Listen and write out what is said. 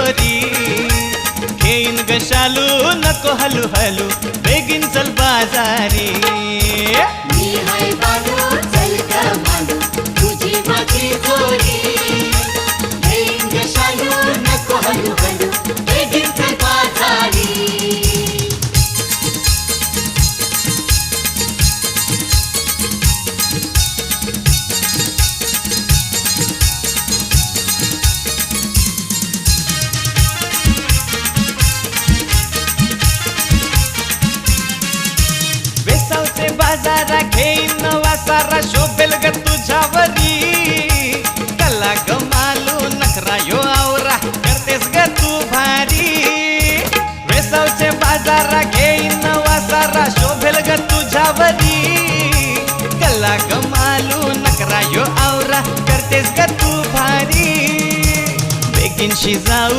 चोरी घेईन ग शालू नको हलू हलू बेगीन चल बाजारी मी हाय बालू चल ग मालू तुझी माझी चोरी घेईन ग शालू नको हलू हलू बेगीन चल बाजारी वेसावचे बाजारा घेईन नवा सारा शोभेल ग तुझ्यावरी कला ग मालू नखरा यो आवरा करतेस ग तू भारी वेसावचे बाजारा घेईन नवा सारा शोभेल ग तुझ्यावरी कला ग मालू नखरा यो आवरा करतेस ग तू भारी बेगीनशी जाऊ